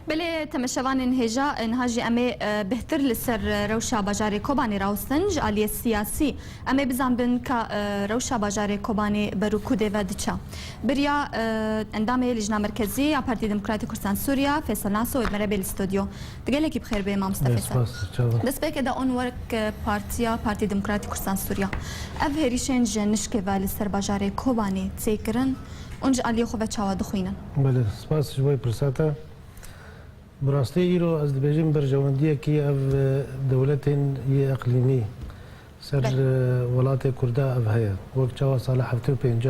بله تمشوان انهاجي امي بهتر لسر روشا باجاري كوباني راوستنج علي السياسي امي بزعم بن ك روشا باجاري كوباني بروكودي ودچا بريا اندامي لجنه مركزيه بارتي ديمقراطي كردستان سوريا فيصل ناسو مرحبا بالاستوديو تقلك بخير بي مام مصطفى دس بك دا اون ورك بارتي ديمقراطي كردستان سوريا افهريشن جنشكي بالسر باجاري كوباني تسكرن اونج علي خو بچاوا دخوينن بله سپاس شوي برساته براستی ایرو از دبیجیم برجواندیه کی اف دولتین یه اقلیمی سر ولات کرده اف هیا وقت چوا سال 75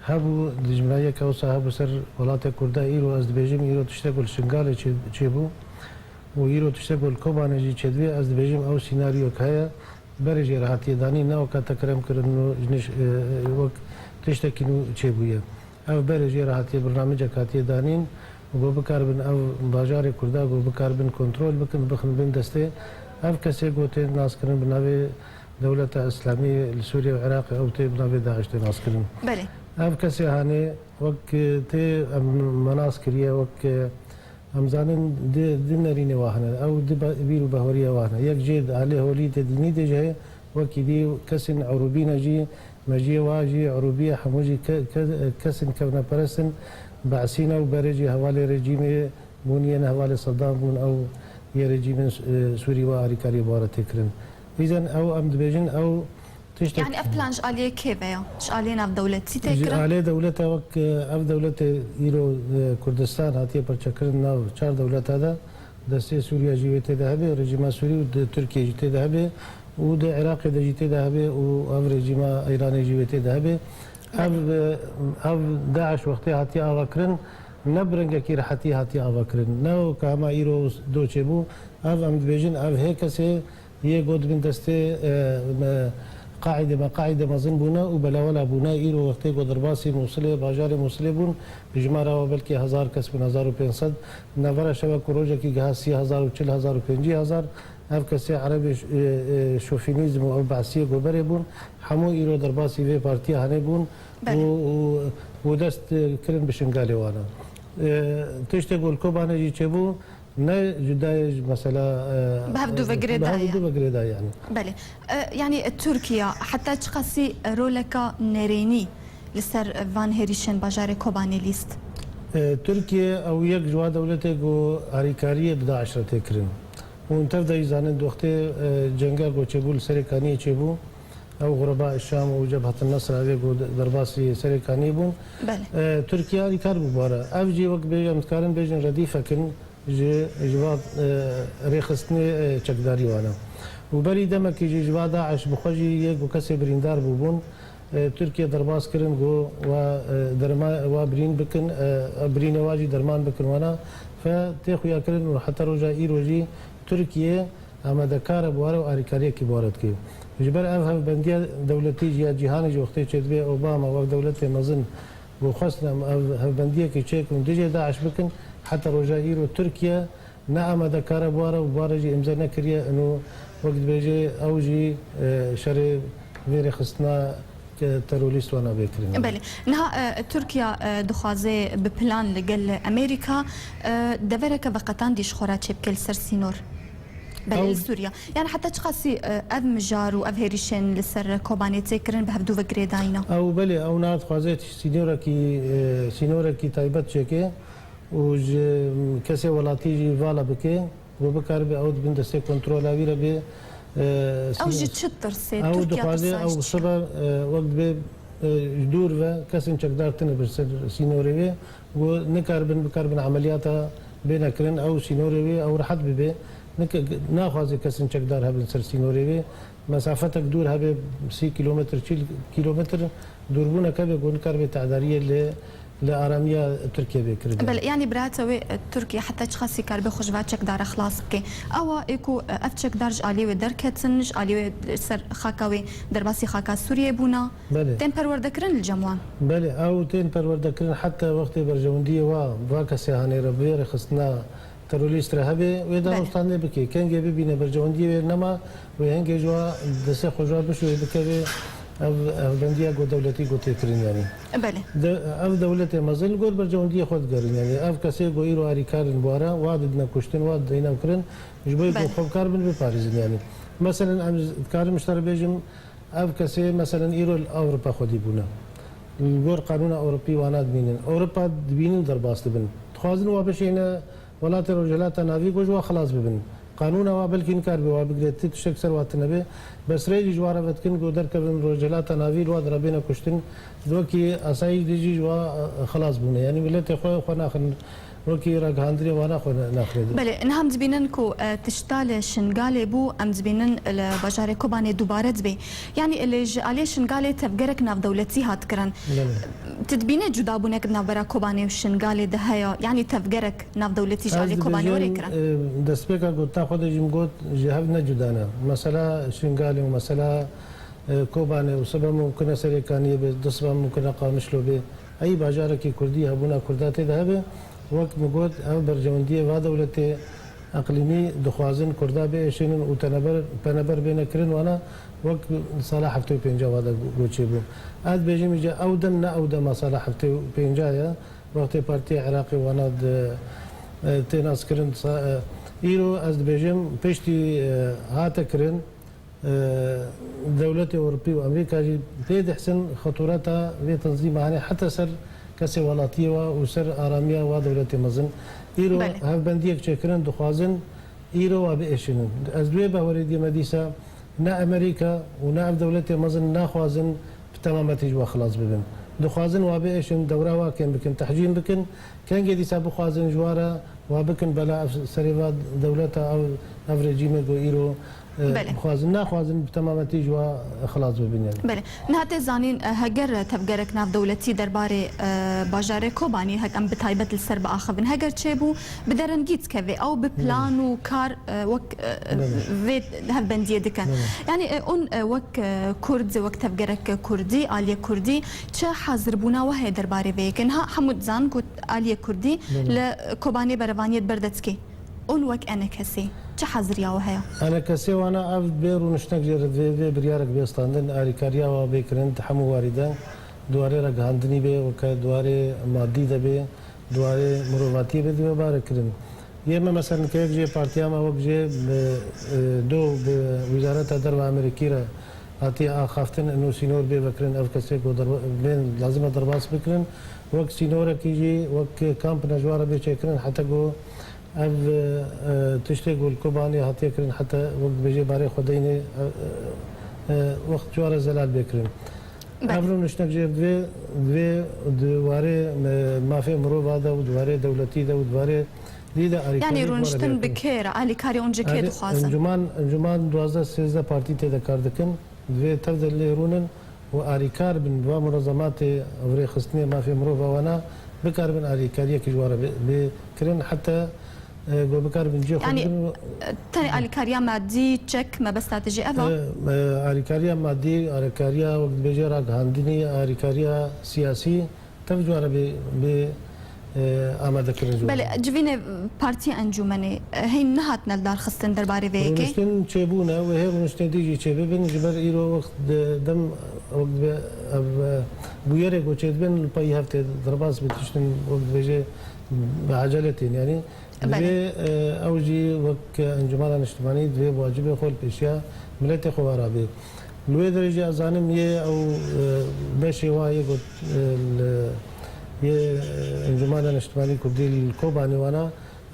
هبو دجمنایه که اوسا هبو سر ولات کرده ایرو از دبیجیم ایرو تشتغل شنگال چی بو و ایرو تشتغل کوبانه جی چدوی از دبیجیم او سیناریو که هیا برجی راحتی دانی نه که تکرم کردن جنش وقت تشتکینو چی بویه او برجی راحتی برنامج کاتی دانین و بکاربن او باجار کرده و بکاربن کنترل بکن بین دسته اف کسی گوته ناس کردن بنابه دولت اسلامی سوریه و عراق او تی بنابه داعش تی ناس کردن. بله. اف کسی هانه وقت تی مناس کریه وقت امزانن دی نرینه واهنه او دی بیرو بهوریه واهنه یک جد علیه ولیت دینی دی جه وقت دی کسین عروبی نجی مجی واجی عروبی حموجی کسین کونه پرسن بعثينا وبرجي حوالي رجيم بونينا حوالي صدام بون او يا رجيم سوري واريكاري بارا تكرن اذا او ام دبيجن او تشتك يعني اف بلانج عليه كيف يا ايش علينا في دولتي تكرن عليه دولته وك اف دولته يرو كردستان هاتيه برچكرنا چار دولت هذا دسته سوريا جيته ذهبه رجيم سوري وتركيا جيته ذهبه ود عراق جيته ذهبه و رجيم ايران جيته ذهبه اف داعش وقتی هاتی آوکرن نبرنگ کی راحتی هاتی آوکرن نو کاما ایرو دو چبو اف ام دبیجن اف هیک سه یه گود من دسته قاعده مزن بونا و بلا ولا بونا ایرو وقتی گودرباسی موصله باجار موصله بون بجمارا و بلکه 1000 کس من 1500 نوره شبکه روزه کی گه 30000 و 40000 و 50000 اف کسی عربی شوفینیزم و بعثیه گوبره بون همو ایرو درباسی و پارتی هنه بون و دست کرن بشنگالی وانا تشتغل کوبانه جی چبو نه جدای مثلا بهبدو وغريدا يعني بله يعني تركيا حتى تقاسي رولكا نريني لسر فان هيريشن باجار كوباني ليست تركيا او یک جوا دولته گو هریکاری بداعش تکرن وانتر دا يزانن وقت جنگا گو چبول سرکانی چبو او غرباء الشام وجبهه النصر هذه درباسي سركاني بون بله تركيا ريكار بوارا افجي وقت بيجي متكارن بيجن رديفه كن جواب ريخستني چكداري وانا وبري دمك يجي جواب داعش بخوجي يك وكسي بريندار بوبون تركيا درباس كرن جو و درما و برين بكن برين واجي درمان بكن وانا فتيخو يا كرن وحتى رجا ايروجي تركيا اما دكار بوارا واريكاريه كي بوارد كي جبر افهم بنديه دولتي جي جهاني جو وقت چدبي اوباما و دولت مزن وخصنا بنديه كي چيكم دجي داعش بكن حتى رجائير تركيا نعم دكار بوارا وبارجي امزنا كريا انه وقت بيجي اوجي شري غير خصنا تروريست وانا بكرين بله نها تركيا دخوازي ببلان لقل امريكا دفرك بقتان ديش خورا تشبكل سرسينور بل سوريا يعني حتى تقاسي اف مجار واف هيريشن لسر كوباني تكرن بهبدو وغريداينا او بلي او نات خوازيت سينورا كي تايبت شكي و کسی ولاتی جی والا بکه و بکار به اود بند سه کنترل آویره به او جی چطور سه او دخوازه او صبر وقت به دور و کسی چقدر تنه برسر سینوری و نکار بن عملیات بین کرن او سینوری او راحت به ناخوازه کسی چقدر هبن سر سینوری مسافتك دور هبه 30 كيلومتر 40 كيلومتر دوربونه كبه قول كربه تعداريه لاراميه تركيا بكرد بل يعني براتوي تركيا حتى تشخصي كربه خجباتك دار خلاص بكي او ايكو افتشك درج عليه ودركتنج عليه سر خاكاوي درباسي خاكا سوريا بونا تين پروردكرن الجموان بله او تين پروردكرن حتى وقت برجونديه واكسي هاني ربير خصنا تروريست رهبه ويدا مستند بكي كان جيبي بين برجونديه نما وهنجي جوا دسه خجوا بشو بكي اف بندیا گو دولتی گو تکرین یعنی بله اف دولت مزل گور برجوندی خود گرین یعنی اف کسی گو ایرو آریکارن بواره واد دنا کشتن واد دینا کرن جبوی گو خوب کار بن بپاریزن یعنی مثلا ام کار مشترک بیجم اف کسی مثلا ایرو اوروپا خودی بونه گور قانون اوروپی وانات بینن اوروپا بینن در باست بن خوازن و بشینه ولات رجالات ناوی گوجوا خلاص ببن قانون و بلکن کار به و بگریت تشک سر وات نبی بس ری جواره وتکن گو در کبن رجالات ناوی رو در بین کشتن دو کی اسای دیجی جوا خلاص بونه یعنی ملت خو خو ناخن وكي راك هاندري وانا خو ناخذ بله نهم زبينن كو تشتال شنغالي بو ام زبينن البجاري كوباني دوباره زبي يعني اللي عليه شنغالي تفجرك ناف دولتي هات كرن تدبينه جدا بونك ناف برا كوباني وشنغالي دهيا يعني تفجرك ناف دولتي جالي كوباني وريكرن دسبيكا قلت تاخذ جمقوت جهبنا جدانا مثلا شنغالي ومثلا كوباني وسبب ممكن سريكانيه بسبب ممكن قامشلو به اي باجارك كردي هبونا كردات ذهبه وقت مقود او برجونديه و دولت اقليمي دخوازن كردا بيشين وتنبر بين كرن وانا وقت صلاح فتو بينجا هذا غوتشيبو اد بيجي ميجا اودن اود ما صلاح فتو بينجا وقت بارتي عراقي وانا تناس كرن ايرو از بيجم بيشتي هات كرن دولة أوروبية وأمريكا بيد حسن خطورتها في تنظيم يعني حتى سر كسي ولاتية وسر آرامية ودولة مزن إيرو هف بنديك شكرن دخوازن إيرو وبإيشنن أزوي بهوردي مديسة نا أمريكا ونا دولة مزن نا خوازن بتمامة جوا خلاص ببن دخوازن وبإيشن دورة واكن بكن تحجين بكن كان جدي سابو خوازن جوارا وبكن بلا سريفا دولة أو أفريجيمة جو إيرو خوازن ناخوازن بتمامتي جوا خلاص ببنيان بله نهات زانين هجر تفجرك ناف دولتي درباري باجاري كوباني هك ام بتايبت السر باخذن هجر تشيبو بدرنجيت كافي او ببلان وكار وك فيت هف بنديه دكا يعني اون وك كرد وك تفجرك كردي اليه كردي تشا حاضر بونا وهي درباري بيكن ها حمود زان كنت اليه كردي لكوباني برفانيه بردتسكي اون وك انا كسي چه حاضريا وهي انا كسي وانا اف بير ونشتاق جرد في بريارك بيستاندن اريكاريا وبيكرن تحمو واردان دواري رغاندني بي وك دواري مادي دبي دواري مرواتي بي دو باركرن يما مثلا كيف جي بارتيا ما وك جي دو بوزاره الدرب الامريكيه اتي اخافتن انه سينور بي بكرن اف كسي بين لازم درباس بكرن وك سينور كيجي وك كامب نجوار بي تشكرن حتى جو اف تشتغل الكوباني هاتي كرن حتى وقت بيجي باري خديني وقت جوار زلال بكرن افرو نشتاق جيب دوي دواري ما في مرو هذا ودواري دولتي ده ودواري ليدا يعني رونشتن بكير علي كاري اونجي كيدو خاصه انجمان 12 13 بارتي تي دكار دكن دوي تبدا اللي رونن واريكار بن دوا منظمات افري خصني ما في مرو وانا بكار بن اريكاريه كجوار بكرن حتى بكار بنجي يعني تاني الكاريا مادي تشيك ما بس استراتيجي افا الكاريا مادي الكاريا وقت بيجي راك هاندني الكاريا سياسي تفجر ب آماده كرجو بله جوين بارتي انجومني هي نهاتنا الدار خصن درباري فيكي مشتن تشيبونا وهي مشتن ديجي تشيبي بن جبر ايرو وقت دم وقت بويري جو تشيبن الباي هفته درباس بتشتن وقت بيجي بعجلتين يعني دوی اوجی وک انجمن اجتماعی دوی واجب خود پیشیا ملت خوارابی لوی درجه ازانم یه او بشی وای گفت یه انجمن اجتماعی کردی الکوبانی وانا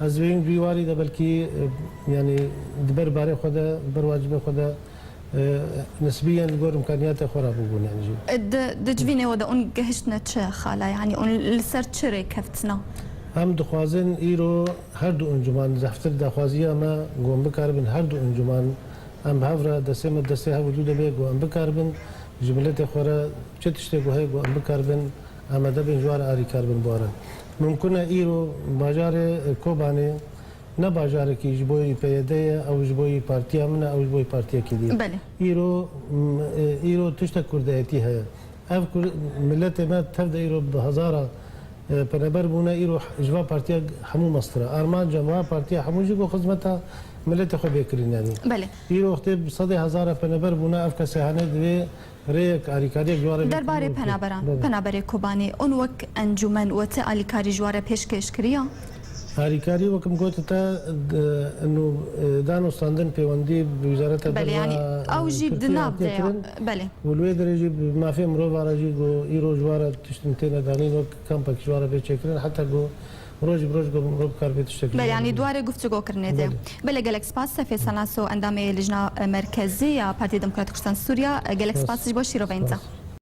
از وین بیواری ده بلکی یعنی دبر باره خدا بر واجب خدا نسبيا نقول امكانيات اخرى بقول يعني دجفيني ودا اون جهشنا تشا خاله يعني اون لسر تشري كفتنا هم دخوازن ایرو هر دو انجمان زفتر دخوازیه ما گوم بکاربن هر دو انجمان هم هفرا دسته مدسته ها وجود به گوم بکاربن جملت خورا چه تشته گوه گوم بکاربن آمده بن جوار آری کاربن بارن ممکنه ایرو باجار کوبانه نه باجار کی جبوی پیاده او جبوی پارتیا من او جبوی پارتیا کی دی بله ایرو تشته کردایتی ها اف ملت ما تبدا ایرو بهزاره پنبر بونا ایرو جوا پارتیا همو مصر ارمان جماعه پارتیا همو جو خدمتها ملت خو بکرین یعنی بله ایرو وقت 100,000 پنبر بونا اف کسانه دوی ريك أريكاريك جوارا دەربارەی پەنابەرێ کۆبانێ ئەوەن وەک ئەنجومەن وەتە ئالیکاری ژوارە پێشکەشکریە هاریکاری وەکم گوتە تا دانوستاندن پەیوەندی بویزارەتە بەلیانی ئەو ژی دنابدێ بەێ ولێ دەرێژی مافێ مرۆڤڕژی گۆ ئیرۆ ژوارە تشتن تێنەدانین وەک کەمپێک ژوارە بێچێکردن حتا گۆ ڕۆژ برۆژ گۆ مرۆڤ کار بێت شتێک بەیانی دوارێ گفتوگۆکردنێ دێ بەلێ گەلێک سپاس فێسەناسۆ ئەندامێ لژنا مرکزی یا پارتی دموکراتیک کوردستان سووریا گەلێک سپاسش بۆ شیرۆڤینجا